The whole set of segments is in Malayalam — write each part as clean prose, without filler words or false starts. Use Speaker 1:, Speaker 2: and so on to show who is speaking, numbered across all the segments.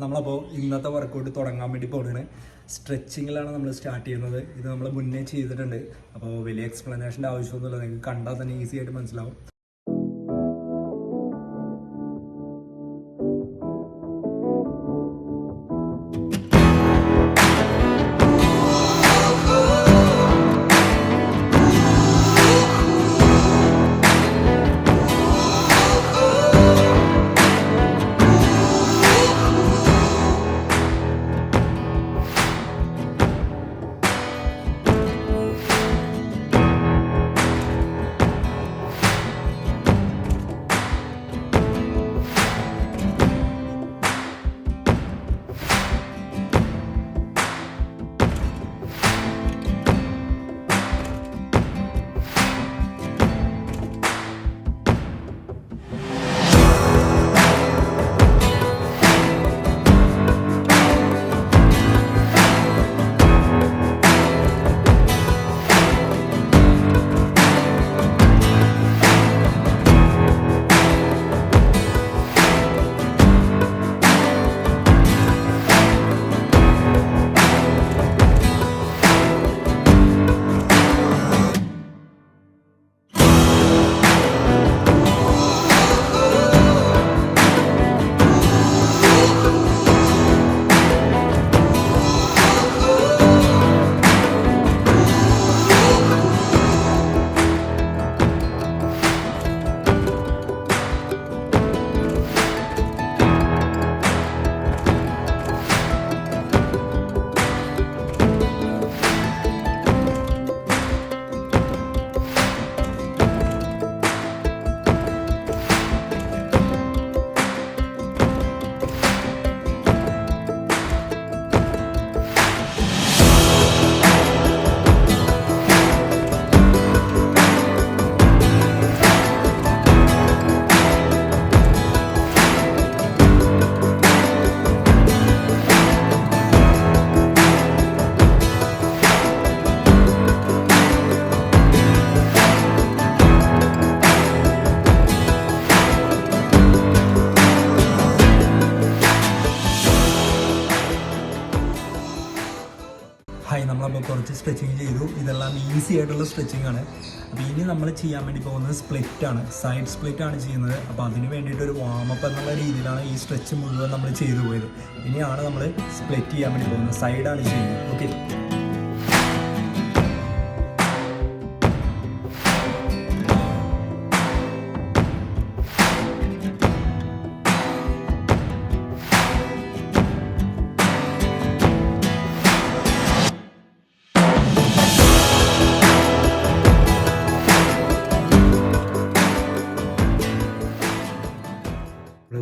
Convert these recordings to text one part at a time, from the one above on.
Speaker 1: നമ്മളപ്പോൾ ഇന്നത്തെ വർക്കൗട്ട് തുടങ്ങാൻ വേണ്ടി പോകുന്നത് സ്ട്രെച്ചിങ്ങിലാണ് നമ്മൾ സ്റ്റാർട്ട് ചെയ്യുന്നത്. ഇത് നമ്മൾ മുന്നേ ചെയ്തിട്ടുണ്ട്. അപ്പോൾ വലിയ എക്സ്പ്ലനേഷൻ്റെ ആവശ്യമൊന്നുമില്ല, നിങ്ങൾക്ക് കണ്ടാൽ തന്നെ ഈസി ആയിട്ട് മനസ്സിലാവും. നമ്മളപ്പോൾ കുറച്ച് സ്ട്രെച്ചിങ് ചെയ്തു. ഇതെല്ലാം ഈസി ആയിട്ടുള്ള സ്ട്രെച്ചിങ് ആണ്. അപ്പോൾ ഇനി നമ്മൾ ചെയ്യാൻ വേണ്ടി പോകുന്നത് സ്പ്ലിറ്റാണ്, സൈഡ് സ്പ്ലിറ്റാണ് ചെയ്യുന്നത്. അപ്പോൾ അതിന് വേണ്ടിയിട്ടൊരു വാമപ്പ് എന്നുള്ള രീതിയിലാണ് ഈ സ്ട്രെച്ച് മുഴുവൻ നമ്മൾ ചെയ്തു പോയത്. ഇനിയാണ് നമ്മൾ സ്പ്ലിറ്റ് ചെയ്യാൻ വേണ്ടി പോകുന്നത്, സൈഡാണ് ചെയ്യുന്നത്. ഓക്കെ,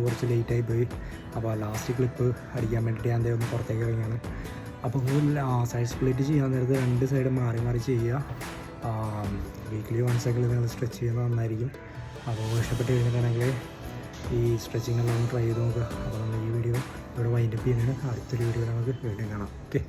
Speaker 1: കുറച്ച് ലേറ്റായി പോയി. അപ്പോൾ ലാസ്റ്റ് ക്ലിപ്പ് അടിക്കാൻ വേണ്ടിയിട്ട് ഞാൻ ഒന്ന് പുറത്തേക്ക് ഇറങ്ങിയാണ്. അപ്പോൾ സൈഡ് സ്പ്ലിറ്റ് ചെയ്യാൻ നേരത്ത് രണ്ട് സൈഡ് മാറി മാറി ചെയ്യുക. വീക്ക്ലി വൺസെങ്കിലും നിങ്ങൾ സ്ട്രെച്ച് ചെയ്യുന്നത് നന്നായിരിക്കും. അപ്പോൾ ഇഷ്ടപ്പെട്ട് കഴിഞ്ഞിട്ടാണെങ്കിൽ ഈ സ്ട്രെച്ചിങ് എല്ലാം ഒന്ന് ട്രൈ ചെയ്ത് നോക്കുക. അപ്പോൾ നമ്മൾ ഈ വീഡിയോ ഇവിടെ വൈൻഡപ്പ് ചെയ്യുന്നതിന് അടുത്തൊരു വീഡിയോ നമുക്ക് വീണ്ടും കാണാം. ഓക്കെ.